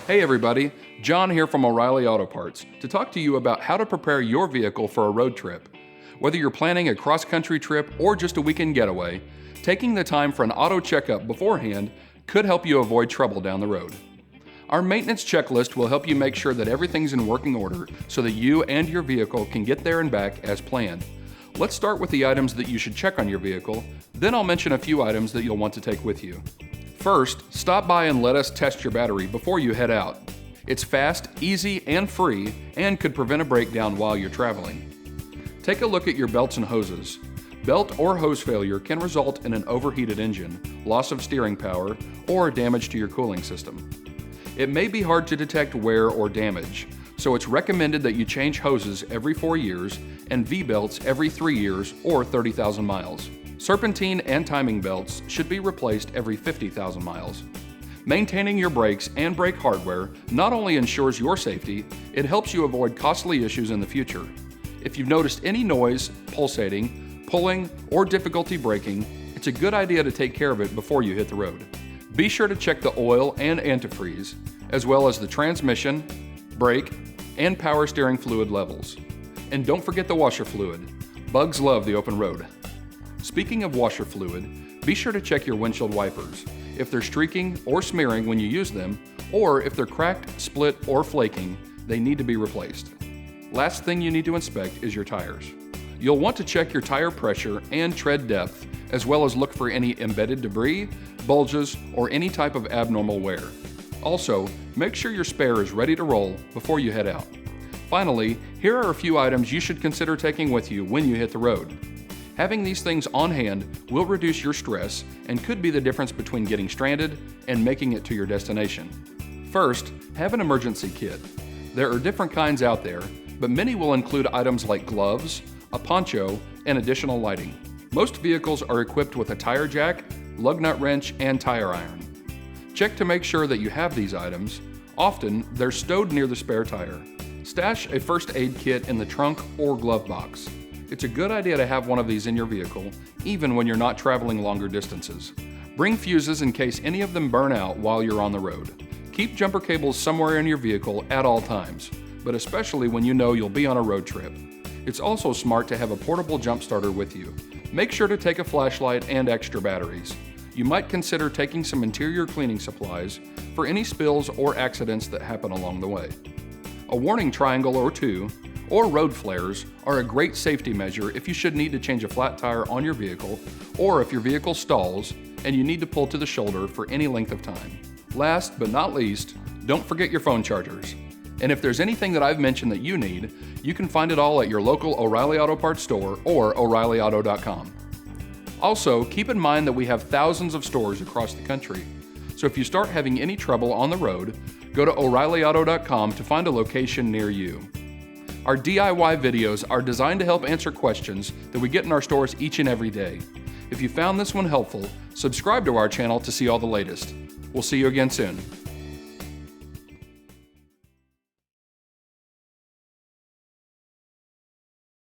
Hey everybody, John here from O'Reilly Auto Parts to talk to you about how to prepare your vehicle for a road trip. Whether you're planning a cross-country trip or just a weekend getaway, taking the time for an auto checkup beforehand could help you avoid trouble down the road. Our maintenance checklist will help you make sure that everything's in working order so that you and your vehicle can get there and back as planned. Let's start with the items that you should check on your vehicle, then I'll mention a few items that you'll want to take with you. First, stop by and let us test your battery before you head out. It's fast, easy, and free, and could prevent a breakdown while you're traveling. Take a look at your belts and hoses. Belt or hose failure can result in an overheated engine, loss of steering power, or damage to your cooling system. It may be hard to detect wear or damage, so it's recommended that you change hoses every 4 years and V-belts every 3 years or 30,000 miles. Serpentine and timing belts should be replaced every 50,000 miles. Maintaining your brakes and brake hardware not only ensures your safety, it helps you avoid costly issues in the future. If you've noticed any noise, pulsating, pulling, or difficulty braking, it's a good idea to take care of it before you hit the road. Be sure to check the oil and antifreeze, as well as the transmission, brake, and power steering fluid levels. And don't forget the washer fluid. Bugs love the open road. Speaking of washer fluid, be sure to check your windshield wipers. If they're streaking or smearing when you use them, or if they're cracked, split, or flaking, they need to be replaced. Last thing you need to inspect is your tires. You'll want to check your tire pressure and tread depth, as well as look for any embedded debris, bulges, or any type of abnormal wear. Also, make sure your spare is ready to roll before you head out. Finally, here are a few items you should consider taking with you when you hit the road. Having these things on hand will reduce your stress and could be the difference between getting stranded and making it to your destination. First, have an emergency kit. There are different kinds out there, but many will include items like gloves, a poncho, and additional lighting. Most vehicles are equipped with a tire jack, lug nut wrench, and tire iron. Check to make sure that you have these items. Often, they're stowed near the spare tire. Stash a first aid kit in the trunk or glove box. It's a good idea to have one of these in your vehicle, even when you're not traveling longer distances. Bring fuses in case any of them burn out while you're on the road. Keep jumper cables somewhere in your vehicle at all times, but especially when you know you'll be on a road trip. It's also smart to have a portable jump starter with you. Make sure to take a flashlight and extra batteries. You might consider taking some interior cleaning supplies for any spills or accidents that happen along the way. A warning triangle or two, or road flares, are a great safety measure if you should need to change a flat tire on your vehicle, or if your vehicle stalls and you need to pull to the shoulder for any length of time. Last but not least, don't forget your phone chargers. And if there's anything that I've mentioned that you need, you can find it all at your local O'Reilly Auto Parts store or O'ReillyAuto.com. Also, keep in mind that we have thousands of stores across the country. So if you start having any trouble on the road, go to O'ReillyAuto.com to find a location near you. Our DIY videos are designed to help answer questions that we get in our stores each and every day. If you found this one helpful, subscribe to our channel to see all the latest. We'll see you again soon.